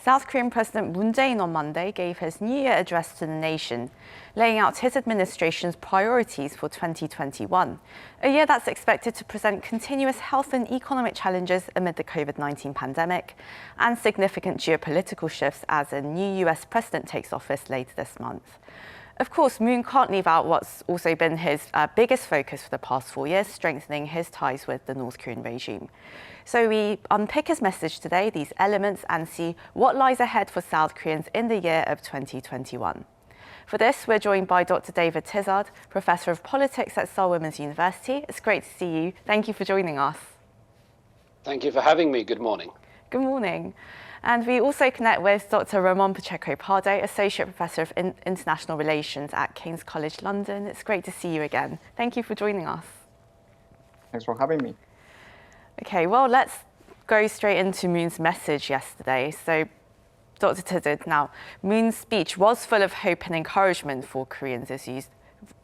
South Korean President Moon Jae-in on Monday gave his New Year address to the nation, laying out his administration's priorities for 2021, a year that's expected to present continuous health and economic challenges amid the COVID-19 pandemic and significant geopolitical shifts as a new US president takes office later this month. Of course, Moon can't leave out what's also been his biggest focus for the past 4 years, strengthening his ties with the North Korean regime. So we unpick his message today, these elements, and see what lies ahead for South Koreans in the year of 2021. For this, we're joined by Dr. David Tizard, Professor of Politics at Seoul Women's University. It's great to see you. Thank you for joining us. Thank you for having me. Good morning. Good morning. And we also connect with Dr. Ramon Pacheco-Pardo, Associate Professor of International Relations at King's College London. It's great to see you again. Thank you for joining us. Thanks for having me. Okay, well, let's go straight into Moon's message yesterday. So, Dr. Tizard, now, Moon's speech was full of hope and encouragement for Koreans, as you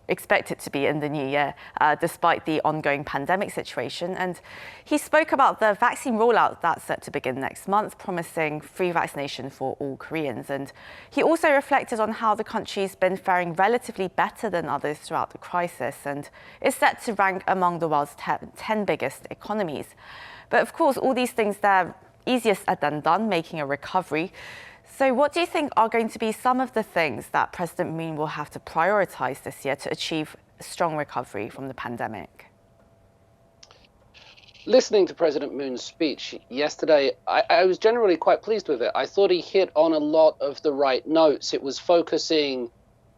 expect it to be in the new year, despite the ongoing pandemic situation. And he spoke about the vaccine rollout that's set to begin next month, promising free vaccination for all Koreans. And he also reflected on how the country's been faring relatively better than others throughout the crisis and is set to rank among the world's 10 biggest economies. But of course, all these things, they're easier said than done, making a recovery. So what do you think are going to be some of the things that President Moon will have to prioritize this year to achieve a strong recovery from the pandemic? Listening to President Moon's speech yesterday, I was generally quite pleased with it. I thought he hit on a lot of the right notes. It was focusing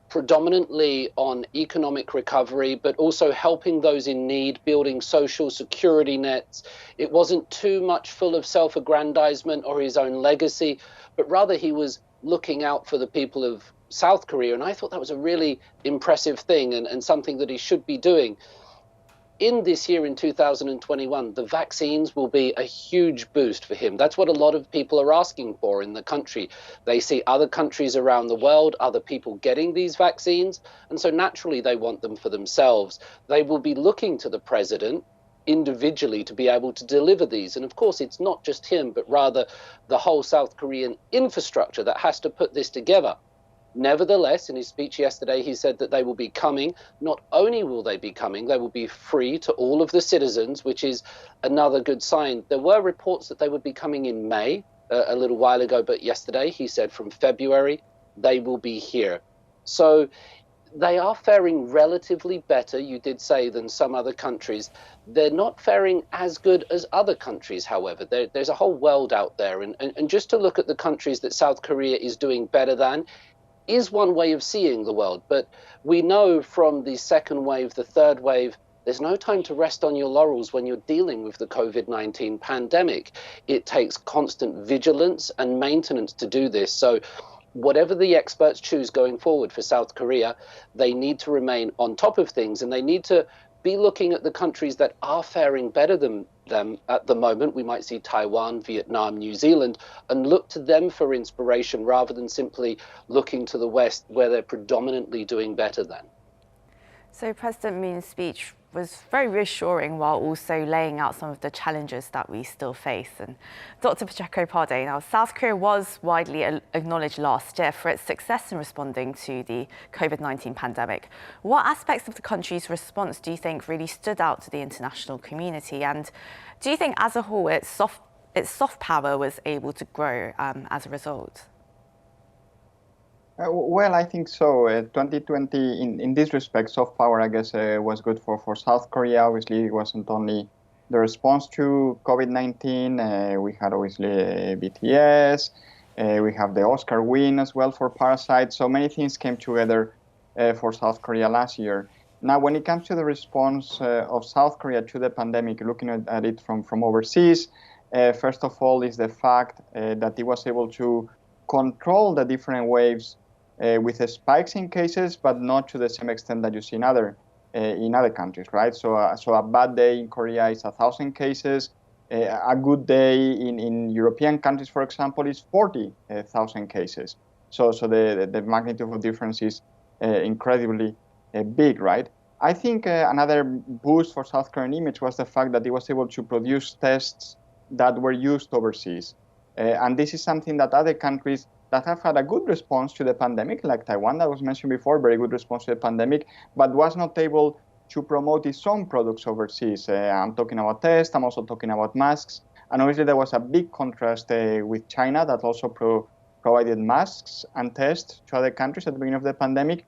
predominantly on economic recovery, but also helping those in need, building social security nets. It wasn't too much full of self-aggrandizement or his own legacy, but rather he was looking out for the people of South Korea. And I thought that was a really impressive thing and something that he should be doing. In this year, in 2021, the vaccines will be a huge boost for him. That's what a lot of people are asking for in the country. They see other countries around the world, other people getting these vaccines, and so naturally they want them for themselves. They will be looking to the president individually to be able to deliver these. And of course, it's not just him, but rather the whole South Korean infrastructure that has to put this together. Nevertheless, in his speech yesterday, he said that they will be coming. Not only will they be coming, they will be free to all of the citizens, which is another good sign. There were reports that they would be coming in May, a little while ago, but yesterday he said from February, they will be here. So they are faring relatively better, you did say, than some other countries. They're not faring as good as other countries, however. There's a whole world out there. And just to look at the countries that South Korea is doing better than, is one way of seeing the world. But we know from the second wave, the third wave, there's no time to rest on your laurels when you're dealing with the COVID-19 pandemic. It takes constant vigilance and maintenance to do this. So whatever the experts choose going forward for South Korea, they need to remain on top of things, and they need to be looking at the countries that are faring better than them at the moment. We might see Taiwan, Vietnam, New Zealand, and look to them for inspiration rather than simply looking to the West where they're predominantly doing better than. So President Moon's speech was very reassuring while also laying out some of the challenges that we still face. And Dr. Pacheco-Pardo, now South Korea was widely acknowledged last year for its success in responding to the COVID-19 pandemic. What aspects of the country's response do you think really stood out to the international community? And do you think as a whole its soft power was able to grow as a result? Well, I think so. 2020, in this respect, soft power, I guess, was good for South Korea. Obviously, it wasn't only the response to COVID-19. We had, obviously, BTS. We have the Oscar win as well for Parasite. So many things came together for South Korea last year. Now, when it comes to the response of South Korea to the pandemic, looking at it from overseas, first of all is the fact that it was able to control the different waves with the spikes in cases, but not to the same extent that you see in other countries, right? So a bad day in Korea is 1,000 cases. A good day in European countries, for example, is 40,000 cases. So the magnitude of difference is incredibly big, right? I think another boost for South Korean image was the fact that it was able to produce tests that were used overseas. And this is something that other countries that have had a good response to the pandemic, like Taiwan that was mentioned before, very good response to the pandemic, but was not able to promote its own products overseas. I'm talking about tests, I'm also talking about masks. And obviously there was a big contrast with China that also provided masks and tests to other countries at the beginning of the pandemic,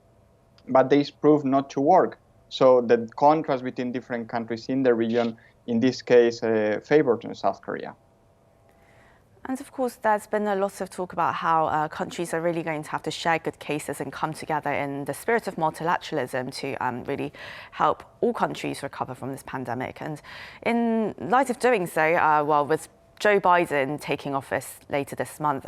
but these proved not to work. So the contrast between different countries in the region, in this case, favored South Korea. And of course, there's been a lot of talk about how countries are really going to have to share good cases and come together in the spirit of multilateralism to really help all countries recover from this pandemic. And in light of doing so, well, with Joe Biden taking office later this month,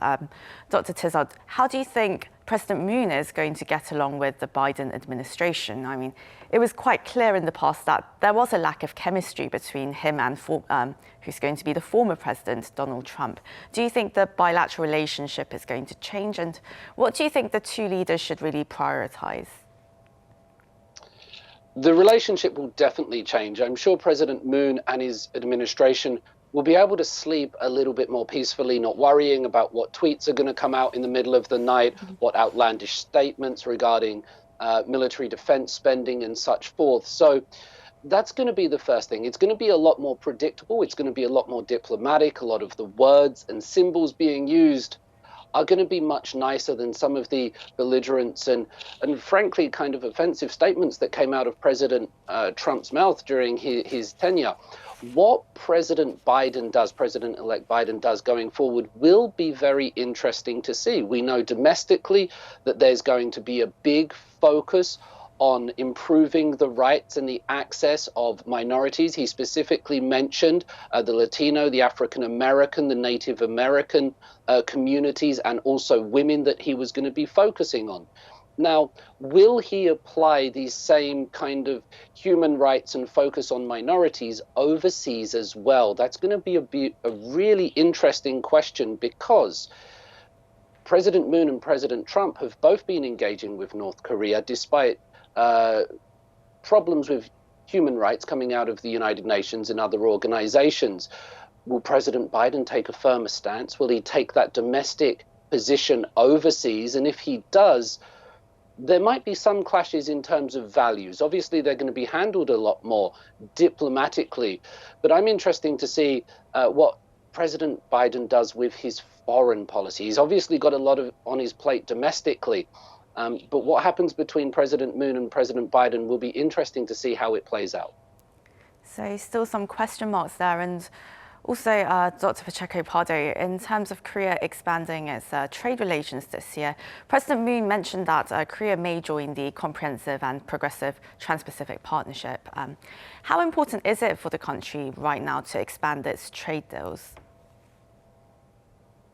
Dr. Tizard, how do you think President Moon is going to get along with the Biden administration? I mean, it was quite clear in the past that there was a lack of chemistry between him and who's going to be the former president, Donald Trump. Do you think the bilateral relationship is going to change? And what do you think the two leaders should really prioritize? The relationship will definitely change. I'm sure President Moon and his administration will be able to sleep a little bit more peacefully, not worrying about what tweets are going to come out in the middle of the night, what outlandish statements regarding military defense spending and such forth. So that's going to be the first thing. It's going to be a lot more predictable. It's going to be a lot more diplomatic. A lot of the words and symbols being used are going to be much nicer than some of the belligerence and frankly kind of offensive statements that came out of President Trump's mouth during his tenure. What President-elect Biden does going forward will be very interesting to see. We know domestically that there's going to be a big focus on improving the rights and the access of minorities. He specifically mentioned the Latino, the African American, the Native American communities, and also women that he was going to be focusing on. Now, will he apply these same kind of human rights and focus on minorities overseas as well? That's going to be a really interesting question, because President Moon and President Trump have both been engaging with North Korea despite problems with human rights coming out of the United Nations and other organizations. Will President Biden take a firmer stance? Will he take that domestic position overseas? And if he does, there might be some clashes in terms of values. Obviously, they're going to be handled a lot more diplomatically. But I'm interested to see what President Biden does with his foreign policy. He's obviously got a lot on his plate domestically. But what happens between President Moon and President Biden will be interesting to see how it plays out. So still some question marks there. And also, Dr. Pacheco-Pardo, in terms of Korea expanding its trade relations this year, President Moon mentioned that Korea may join the Comprehensive and Progressive Trans-Pacific Partnership. How important is it for the country right now to expand its trade deals?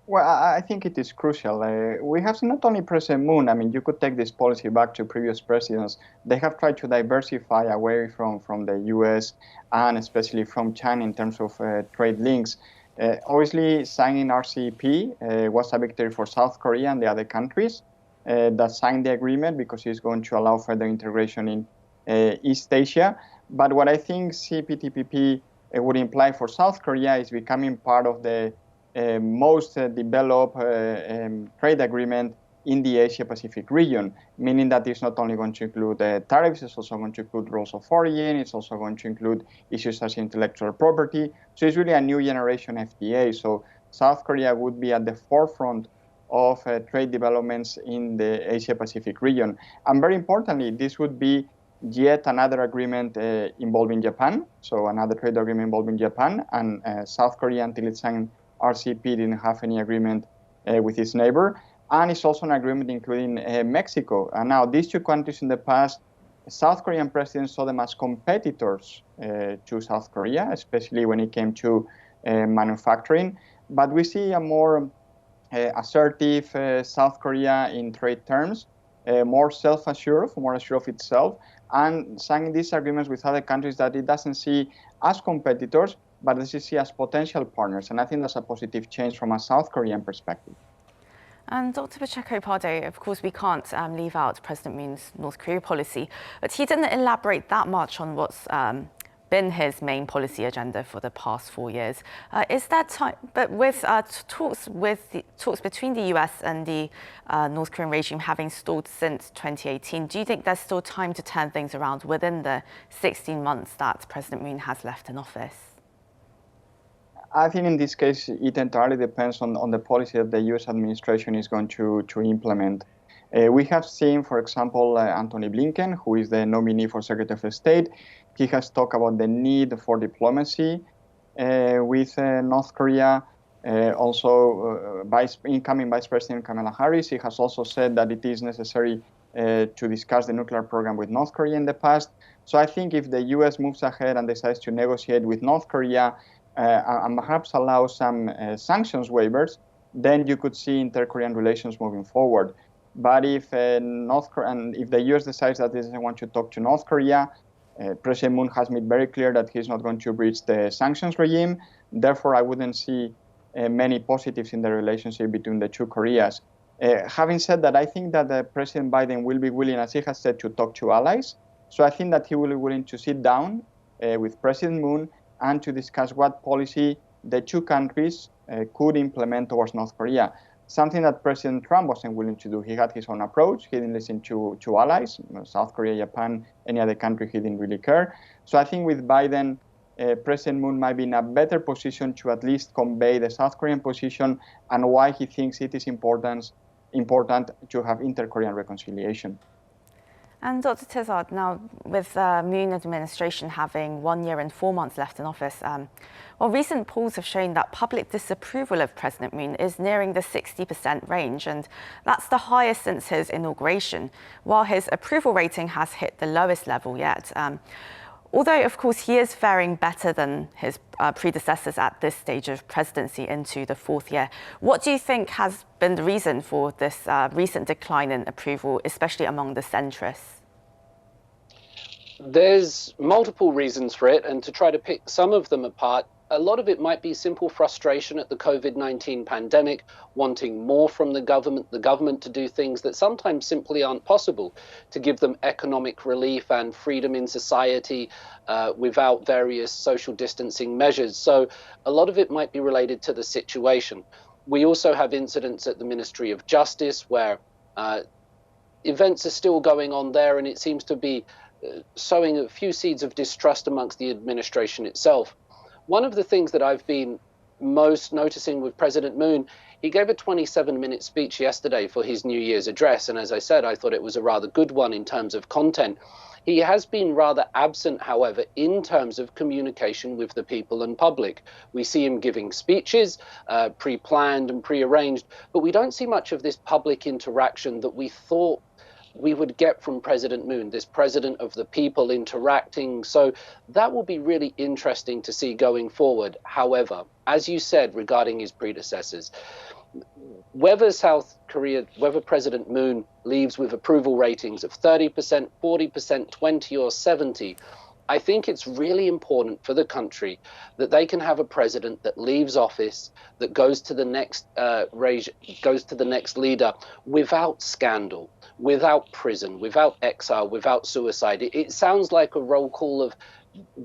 Well, I think it is crucial. We have seen not only President Moon, I mean, you could take this policy back to previous presidents. They have tried to diversify away from the US and especially from China in terms of trade links. Obviously, signing RCEP was a victory for South Korea and the other countries that signed the agreement, because it's going to allow further integration in East Asia. But what I think CPTPP would imply for South Korea is becoming part of the most developed trade agreement in the Asia-Pacific region, meaning that it's not only going to include tariffs, it's also going to include rules of origin, it's also going to include issues such as intellectual property. So it's really a new generation FTA. So South Korea would be at the forefront of trade developments in the Asia-Pacific region. And very importantly, this would be yet another agreement involving Japan, so another trade agreement involving Japan, and South Korea, until it signed RCEP, didn't have any agreement with its neighbor. And it's also an agreement including Mexico. And now these two countries in the past, South Korean presidents saw them as competitors to South Korea, especially when it came to manufacturing. But we see a more assertive South Korea in trade terms, more self-assured, more assured of itself, and signing these agreements with other countries that it doesn't see as competitors, but as you see as potential partners. And I think that's a positive change from a South Korean perspective. And Dr. Pacheco-Pardo, of course, we can't leave out President Moon's North Korea policy, but he didn't elaborate that much on what's been his main policy agenda for the past 4 years. Is that time? But with talks between the US and the North Korean regime having stalled since 2018, do you think there's still time to turn things around within the 16 months that President Moon has left in office? I think in this case, it entirely depends on the policy that the U.S. administration is going to implement. We have seen, for example, Antony Blinken, who is the nominee for Secretary of State. He has talked about the need for diplomacy with North Korea. Also, incoming Vice President Kamala Harris, he has also said that it is necessary to discuss the nuclear program with North Korea in the past. So I think if the U.S. moves ahead and decides to negotiate with North Korea, and perhaps allow some sanctions waivers, then you could see inter-Korean relations moving forward. But if if the U.S. decides that it doesn't want to talk to North Korea, President Moon has made very clear that he's not going to breach the sanctions regime. Therefore, I wouldn't see many positives in the relationship between the two Koreas. Having said that, I think that President Biden will be willing, as he has said, to talk to allies. So I think that he will be willing to sit down with President Moon and to discuss what policy the two countries could implement towards North Korea. Something that President Trump wasn't willing to do. He had his own approach. He didn't listen to allies, South Korea, Japan, any other country, he didn't really care. So I think with Biden, President Moon might be in a better position to at least convey the South Korean position and why he thinks it is important to have inter-Korean reconciliation. And Dr. Tizard, now with the Moon administration having 1 year and 4 months left in office, recent polls have shown that public disapproval of President Moon is nearing the 60% range, and that's the highest since his inauguration, while his approval rating has hit the lowest level yet. Although, of course, he is faring better than his predecessors at this stage of presidency into the 4th year. What do you think has been the reason for this recent decline in approval, especially among the centrists? There's multiple reasons for it, and to try to pick some of them apart, a lot of it might be simple frustration at the COVID-19 pandemic, wanting more from the government to do things that sometimes simply aren't possible, to give them economic relief and freedom in society without various social distancing measures. So a lot of it might be related to the situation. We also have incidents at the Ministry of Justice where events are still going on there, and it seems to be sowing a few seeds of distrust amongst the administration itself. One of the things that I've been most noticing with President Moon, he gave a 27-minute speech yesterday for his New Year's address. And as I said, I thought it was a rather good one in terms of content. He has been rather absent, however, in terms of communication with the people and public. We see him giving speeches, pre-planned and pre-arranged, but we don't see much of this public interaction that we thought we would get from President Moon, this president of the people interacting. So that will be really interesting to see going forward. However, as you said regarding his predecessors, whether President Moon leaves with approval ratings of 30%, 40%, 20 or 70, I think it's really important for the country that they can have a president that leaves office, that goes to the next leader without scandal, without prison, without exile, without suicide. It sounds like a roll call of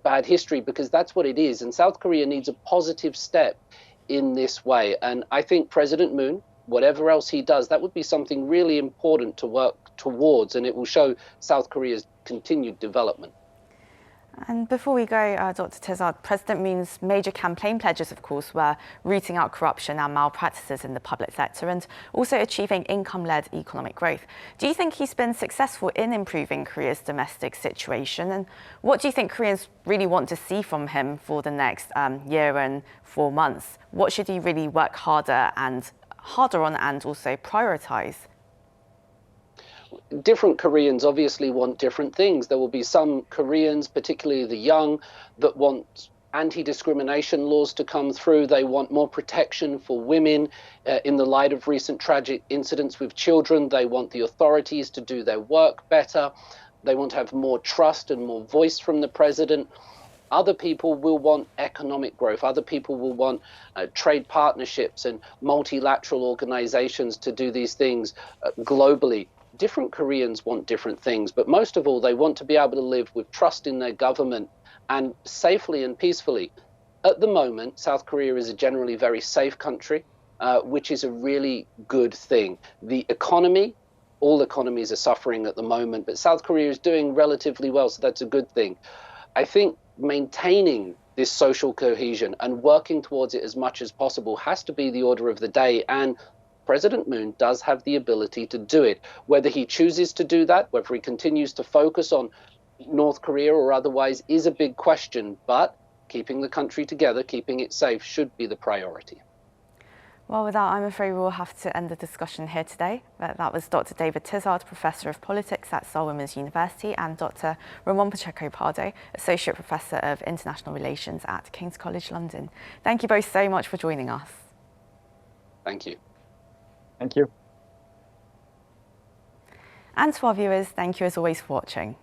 bad history, because that's what it is. And South Korea needs a positive step in this way. And I think President Moon, whatever else he does, that would be something really important to work towards, and it will show South Korea's continued development. And before we go, Dr. Tizard, President Moon's major campaign pledges, of course, were rooting out corruption and malpractices in the public sector and also achieving income-led economic growth. Do you think he's been successful in improving Korea's domestic situation? And what do you think Koreans really want to see from him for the next year and 4 months? What should he really work harder on and also prioritize? Different Koreans obviously want different things. There will be some Koreans, particularly the young, that want anti-discrimination laws to come through. They want more protection for women in the light of recent tragic incidents with children. They want the authorities to do their work better. They want to have more trust and more voice from the president. Other people will want economic growth. Other people will want trade partnerships and multilateral organizations to do these things globally. Different Koreans want different things, but most of all, they want to be able to live with trust in their government and safely and peacefully. At the moment, South Korea is a generally very safe country, which is a really good thing. The economy, all economies are suffering at the moment, but South Korea is doing relatively well, so that's a good thing. I think maintaining this social cohesion and working towards it as much as possible has to be the order of the day, and President Moon does have the ability to do it. Whether he chooses to do that, whether he continues to focus on North Korea or otherwise, is a big question, but keeping the country together, keeping it safe, should be the priority. Well, with that, I'm afraid we'll have to end the discussion here today. That was Dr. David Tizard, Professor of Politics at Seoul Women's University, and Dr. Ramon Pacheco-Pardo, Associate Professor of International Relations at King's College London. Thank you both so much for joining us. Thank you. Thank you. And to our viewers, thank you as always for watching.